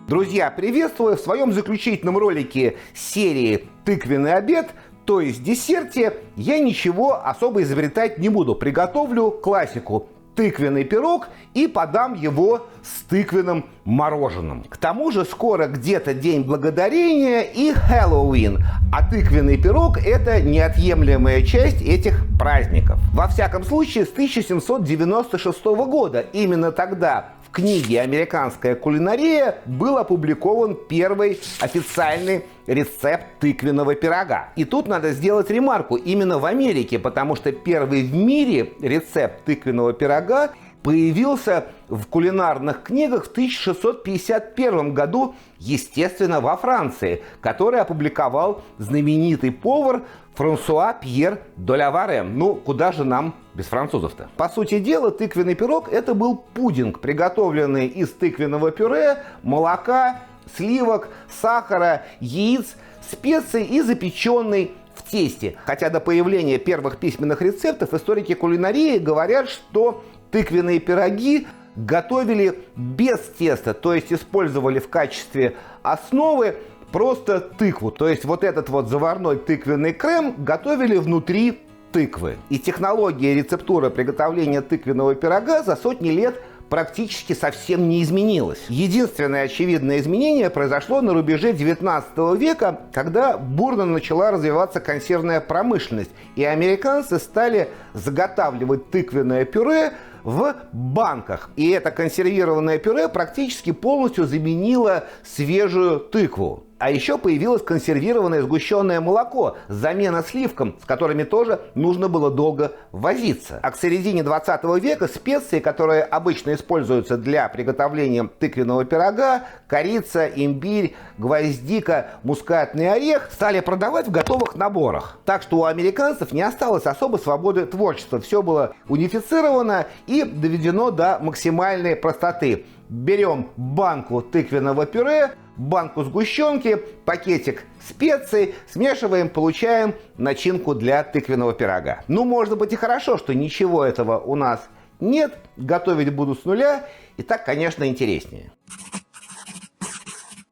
Друзья, приветствую! В своем заключительном ролике серии «Тыквенный обед», то есть десерте, я ничего особо изобретать не буду. Приготовлю классику – тыквенный пирог и подам его с тыквенным мороженым. К тому же скоро где-то День Благодарения и Хэллоуин, а тыквенный пирог – это неотъемлемая часть этих праздников. Во всяком случае, с 1796 года, именно тогда, в книге «Американская кулинария» был опубликован первый официальный рецепт тыквенного пирога. И тут надо сделать ремарку именно в Америке, потому что первый в мире рецепт тыквенного пирога появился в кулинарных книгах в 1651 году, естественно, во Франции, который опубликовал знаменитый повар Франсуа Пьер де ла Варен. Ну, куда же нам без французов-то? По сути дела, тыквенный пирог – это был пудинг, приготовленный из тыквенного пюре, молока, сливок, сахара, яиц, специй и запеченный в тесте. Хотя до появления первых письменных рецептов историки кулинарии говорят, что тыквенные пироги готовили без теста, то есть использовали в качестве основы просто тыкву. То есть вот этот вот заварной тыквенный крем готовили внутри тыквы. И технология рецептуры приготовления тыквенного пирога за сотни лет практически совсем не изменилась. Единственное очевидное изменение произошло на рубеже 19 века, когда бурно начала развиваться консервная промышленность, и американцы стали заготавливать тыквенное пюре в банках. И это консервированное пюре практически полностью заменило свежую тыкву. А еще появилось консервированное сгущенное молоко, замена сливкам, с которыми тоже нужно было долго возиться. А к середине 20 века специи, которые обычно используются для приготовления тыквенного пирога, корица, имбирь, гвоздика, мускатный орех, стали продавать в готовых наборах. Так что у американцев не осталось особой свободы творчества. Все было унифицировано и доведено до максимальной простоты. Берем банку тыквенного пюре, банку сгущенки, пакетик специй, смешиваем, получаем начинку для тыквенного пирога. Ну, может быть и хорошо, что ничего этого у нас нет, готовить буду с нуля, и так, конечно, интереснее.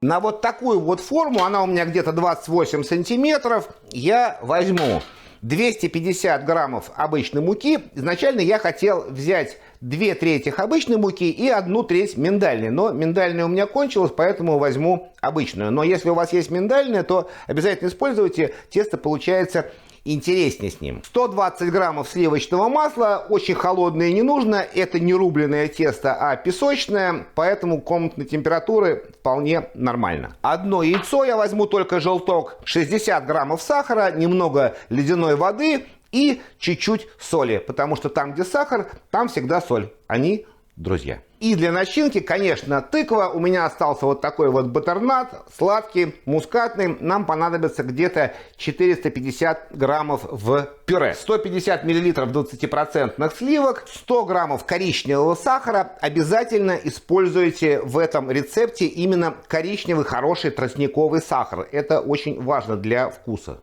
На вот такую вот форму, она у меня где-то 28 сантиметров, я возьму 250 граммов обычной муки. Изначально я хотел взять 2/3 обычной муки и 1/3 миндальной. Но миндальная у меня кончилась, поэтому возьму обычную. Но если у вас есть миндальная, то обязательно используйте. Тесто получается интереснее с ним. 120 граммов сливочного масла. Очень холодное не нужно. Это не рубленое тесто, а песочное. Поэтому комнатной температуры вполне нормально. Одно яйцо я возьму, только желток. 60 граммов сахара, немного ледяной воды и чуть-чуть соли, потому что там, где сахар, там всегда соль. Они друзья. И для начинки, конечно, тыква. У меня остался вот такой вот баттернат, сладкий, мускатный. Нам понадобится где-то 450 граммов в пюре. 150 миллилитров 20% сливок, 100 граммов коричневого сахара. Обязательно используйте в этом рецепте именно коричневый хороший тростниковый сахар. Это очень важно для вкуса.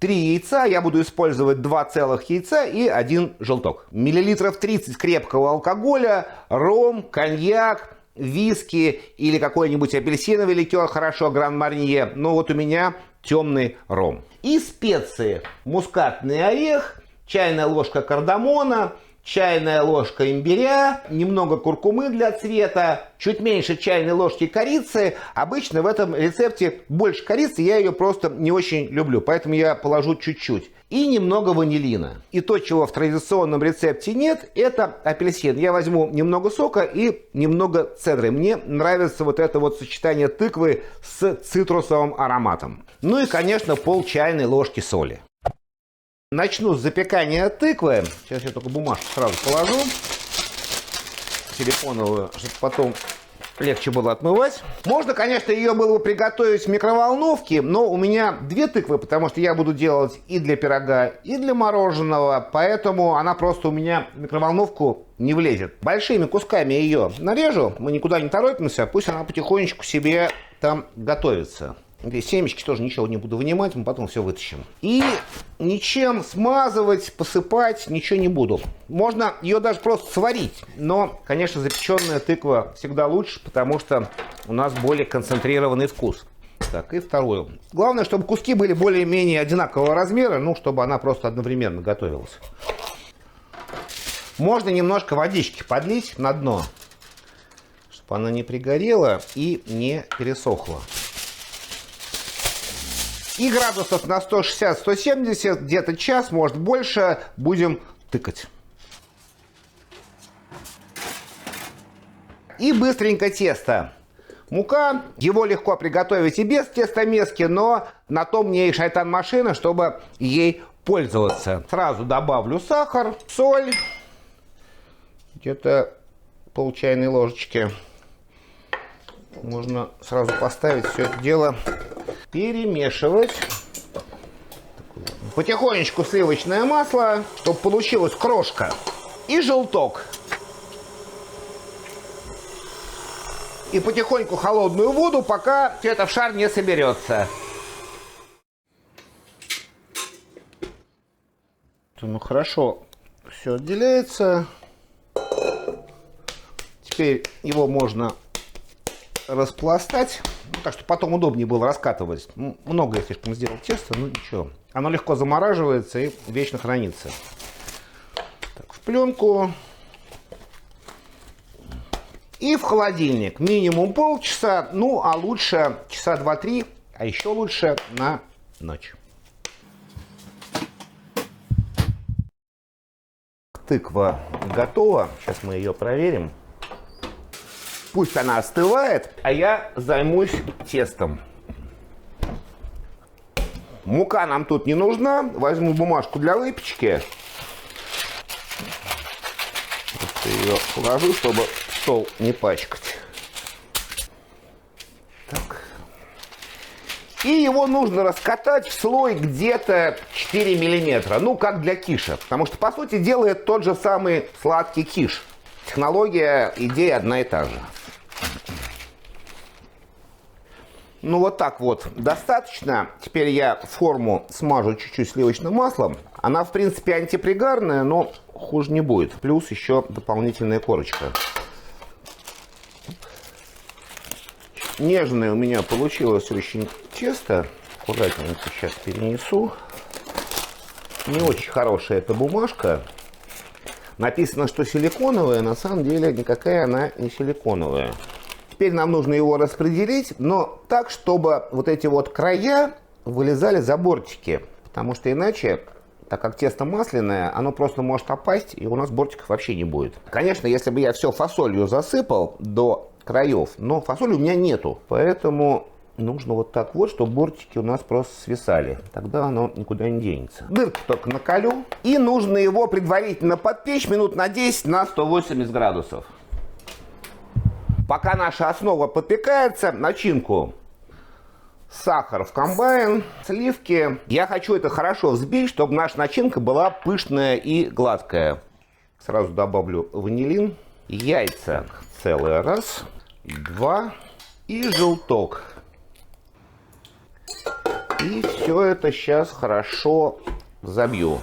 3 яйца, я буду использовать 2 целых яйца и 1 желток. Миллилитров 30 крепкого алкоголя, ром, коньяк, виски или какой-нибудь апельсиновый ликер, хорошо, Гран-Марнье. Но вот у меня темный ром. И специи. Мускатный орех, чайная ложка кардамона, чайная ложка имбиря, немного куркумы для цвета, чуть меньше чайной ложки корицы. Обычно в этом рецепте больше корицы, я ее просто не очень люблю, поэтому я положу чуть-чуть. И немного ванилина. И то, чего в традиционном рецепте нет, это апельсин. Я возьму немного сока и немного цедры. Мне нравится вот это вот сочетание тыквы с цитрусовым ароматом. Ну и, конечно, пол чайной ложки соли. Начну с запекания тыквы. Сейчас я только бумажку сразу положу. Телефоновую, чтобы потом легче было отмывать. Можно, конечно, ее было бы приготовить в микроволновке, но у меня 2 тыквы, потому что я буду делать и для пирога, и для мороженого, поэтому она просто у меня в микроволновку не влезет. Большими кусками ее нарежу, мы никуда не торопимся, пусть она потихонечку себе там готовится. Здесь семечки тоже ничего не буду вынимать, мы потом все вытащим. И ничем смазывать, посыпать ничего не буду. Можно ее даже просто сварить. Но, конечно, запеченная тыква всегда лучше, потому что у нас более концентрированный вкус. Так, и вторую. Главное, чтобы куски были более-менее одинакового размера, ну, чтобы она просто одновременно готовилась. Можно немножко водички подлить на дно, чтобы она не пригорела и не пересохла. И градусов на 160-170, где-то час, может больше, будем тыкать. И быстренько тесто. Мука, его легко приготовить и без тестомески, но на то мне и шайтан-машина, чтобы ей пользоваться. Сразу добавлю сахар, соль, где-то пол чайной ложечки. Можно сразу поставить все это дело, перемешивать. Потихонечку сливочное масло, чтобы получилась крошка. И желток. И потихоньку холодную воду, пока все это в шар не соберется. Ну хорошо, все отделяется. Теперь его можно распластать, так что потом удобнее было раскатывать. Много я слишком сделал теста, но ничего. Оно легко замораживается и вечно хранится. Так, в пленку. И в холодильник. Минимум полчаса, ну а лучше часа 2-3, а еще лучше на ночь. Тыква готова. Сейчас мы ее проверим. Пусть она остывает, а я займусь тестом. Мука нам тут не нужна. Возьму бумажку для выпечки. Просто ее положу, чтобы стол не пачкать. Так. И его нужно раскатать в слой где-то 4 миллиметра. Ну, как для киша. Потому что, по сути, делает тот же самый сладкий киш. Технология, идея одна и та же. Ну, вот так вот достаточно. Теперь я форму смажу чуть-чуть сливочным маслом. Она, в принципе, антипригарная, но хуже не будет. Плюс еще дополнительная корочка. Нежное у меня получилось очень тесто. Аккуратненько сейчас перенесу. Не очень хорошая эта бумажка. Написано, что силиконовая. На самом деле никакая она не силиконовая. Теперь нам нужно его распределить, но так, чтобы вот эти вот края вылезали за бортики. Потому что иначе, так как тесто масляное, оно просто может опасть, и у нас бортиков вообще не будет. Конечно, если бы я все фасолью засыпал до краев, но фасоли у меня нету. Поэтому нужно вот так вот, чтобы бортики у нас просто свисали. Тогда оно никуда не денется. Дырки только накалю. И нужно его предварительно подпечь минут на 10 на 180 градусов. Пока наша основа подпекается, начинку. Сахар в комбайн, сливки. Я хочу это хорошо взбить, чтобы наша начинка была пышная и гладкая. Сразу добавлю ванилин. Яйца целый раз, 2 и желток. И все это сейчас хорошо забью.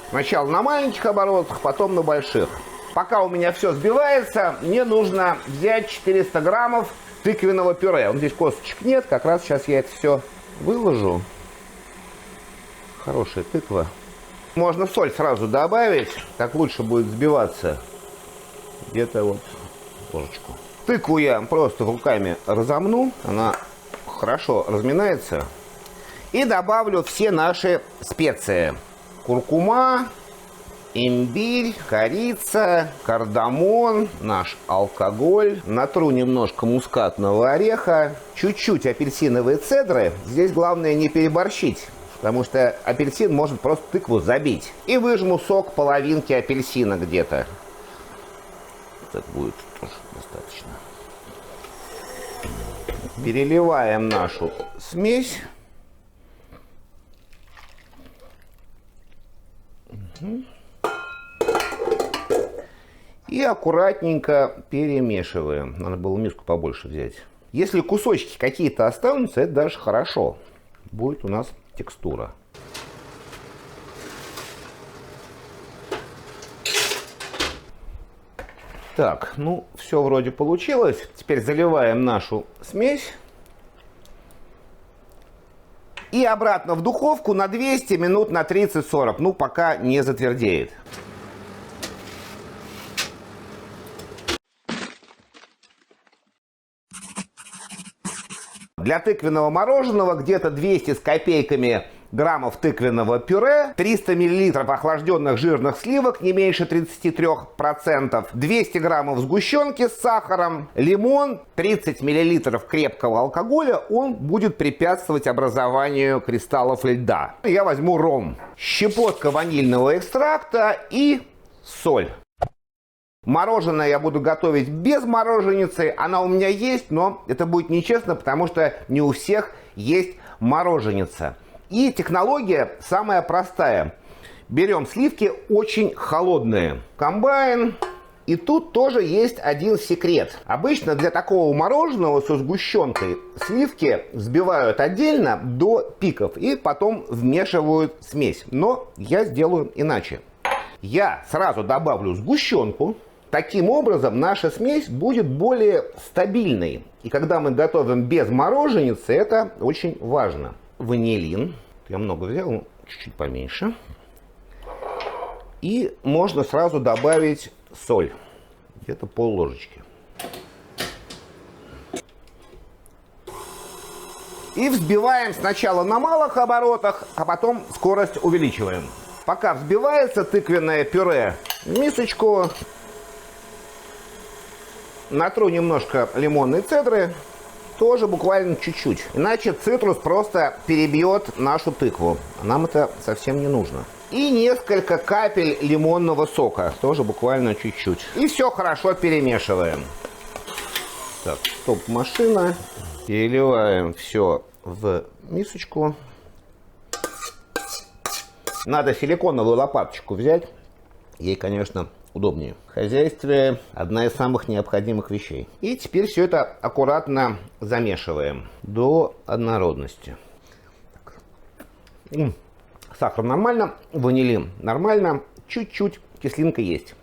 Сначала на маленьких оборотах, потом на больших. Пока у меня все взбивается, мне нужно взять 400 граммов тыквенного пюре. Вот здесь косточек нет, как раз сейчас я это все выложу. Хорошая тыква. Можно соль сразу добавить, так лучше будет взбиваться. Где-то вот ложечку. Тыкву я просто руками разомну, она хорошо разминается. И добавлю все наши специи. Куркума, имбирь, корица, кардамон, наш алкоголь. Натру немножко мускатного ореха, чуть-чуть апельсиновые цедры. Здесь главное не переборщить, потому что апельсин может просто тыкву забить. И выжму сок половинки апельсина где-то. Так будет тоже достаточно. Переливаем нашу смесь. И аккуратненько перемешиваем. Надо было миску побольше взять. Если кусочки какие-то останутся, это даже хорошо. Будет у нас текстура. Так, ну, все вроде получилось. Теперь заливаем нашу смесь. И обратно в духовку на 200 минут на 30-40. Ну, пока не затвердеет. Для тыквенного мороженого где-то 200 с копейками граммов тыквенного пюре, 300 миллилитров охлажденных жирных сливок, не меньше 33%, 200 граммов сгущенки с сахаром, лимон, 30 миллилитров крепкого алкоголя, он будет препятствовать образованию кристаллов льда. Я возьму ром, щепотка ванильного экстракта и соль. Мороженое я буду готовить без мороженицы. Она у меня есть, но это будет нечестно, потому что не у всех есть мороженица. И технология самая простая. Берем сливки очень холодные. Комбайн. И тут тоже есть один секрет. Обычно для такого мороженого со сгущенкой сливки взбивают отдельно до пиков и потом вмешивают смесь. Но я сделаю иначе. Я сразу добавлю сгущенку. Таким образом, наша смесь будет более стабильной. И когда мы готовим без мороженицы, это очень важно. Ванилин. Я много взял, чуть-чуть поменьше. И можно сразу добавить соль. Где-то пол-ложечки. И взбиваем сначала на малых оборотах, а потом скорость увеличиваем. Пока взбивается тыквенное пюре в мисочку, натру немножко лимонной цедры, тоже буквально чуть-чуть. Иначе цитрус просто перебьет нашу тыкву. Нам это совсем не нужно. И несколько капель лимонного сока, тоже буквально чуть-чуть. И все хорошо перемешиваем. Так, стоп-машина. Переливаем все в мисочку. Надо силиконовую лопаточку взять. Ей, конечно, удобнее. В хозяйстве одна из самых необходимых вещей. И теперь все это аккуратно замешиваем до однородности. Сахар нормально, ванилин нормально, чуть-чуть кислинка есть.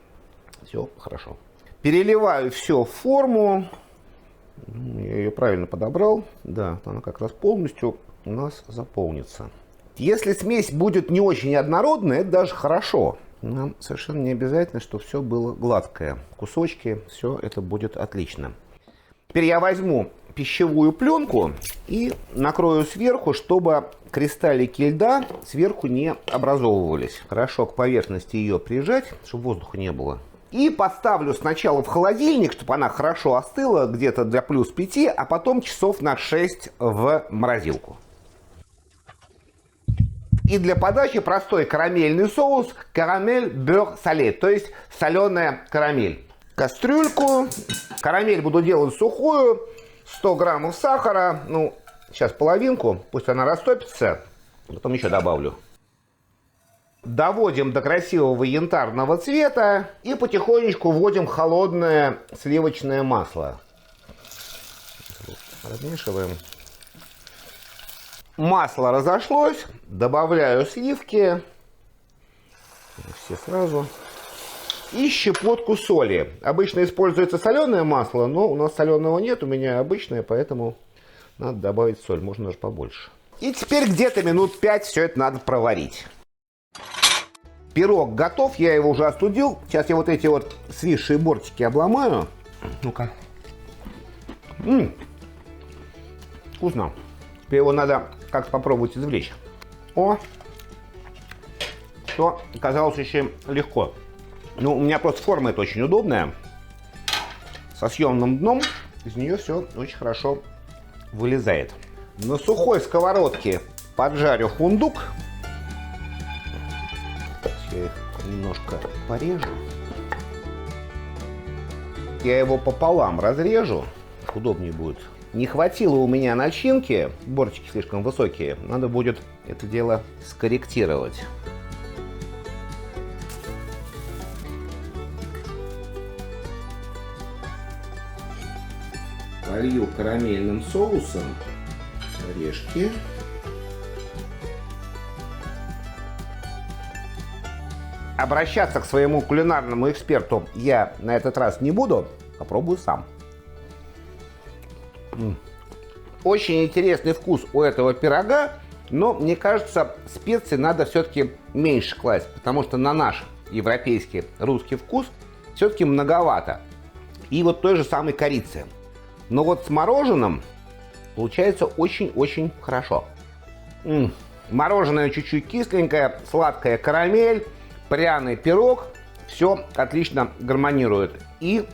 Все хорошо. Переливаю все в форму. Я ее правильно подобрал. Да, она как раз полностью у нас заполнится. Если смесь будет не очень однородная, это даже хорошо. Нам совершенно не обязательно, чтобы все было гладкое. Кусочки, все это будет отлично. Теперь я возьму пищевую пленку и накрою сверху, чтобы кристаллики льда сверху не образовывались. Хорошо к поверхности ее прижать, чтобы воздуха не было. И поставлю сначала в холодильник, чтобы она хорошо остыла, где-то для плюс 5, а потом часов на 6 в морозилку. И для подачи простой карамельный соус, карамель бёр сале, то есть соленая карамель. Кастрюльку, карамель буду делать сухую, 100 граммов сахара, ну, сейчас половинку, пусть она растопится, потом еще добавлю. Доводим до красивого янтарного цвета и потихонечку вводим холодное сливочное масло. Размешиваем. Масло разошлось, добавляю сливки, все сразу, и щепотку соли. Обычно используется соленое масло, но у нас соленого нет, у меня обычное, поэтому надо добавить соль, можно даже побольше. И теперь где-то минут 5 все это надо проварить. Пирог готов, я его уже остудил. Сейчас я вот эти вот свисшие бортики обломаю. Ну-ка. Вкусно. Теперь его надо как-то попробовать извлечь. О! Что оказалось еще легко. Ну, у меня просто форма это очень удобная. Со съемным дном из нее все очень хорошо вылезает. На сухой сковородке поджарю фундук. Я их немножко порежу. Я его пополам разрежу. Удобнее будет. Не хватило у меня начинки, бортики слишком высокие, надо будет это дело скорректировать. полью карамельным соусом орешки. Обращаться к своему кулинарному эксперту я на этот раз не буду, попробую сам. Очень интересный вкус у этого пирога, но мне кажется, специй надо все-таки меньше класть, потому что на наш европейский русский вкус все-таки многовато. И вот той же самой корицы. Но вот с мороженым получается очень-очень хорошо. Мороженое чуть-чуть кисленькое, сладкая карамель, пряный пирог. Все отлично гармонирует. И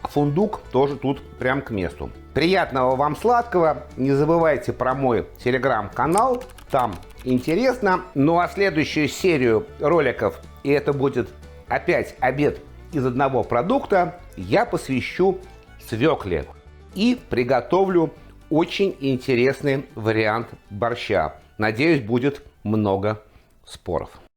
фундук тоже тут прям к месту. Приятного вам сладкого. Не забывайте про мой телеграм-канал. Там интересно. Ну а следующую серию роликов, и это будет опять обед из одного продукта, я посвящу свекле. И приготовлю очень интересный вариант борща. Надеюсь, будет много споров.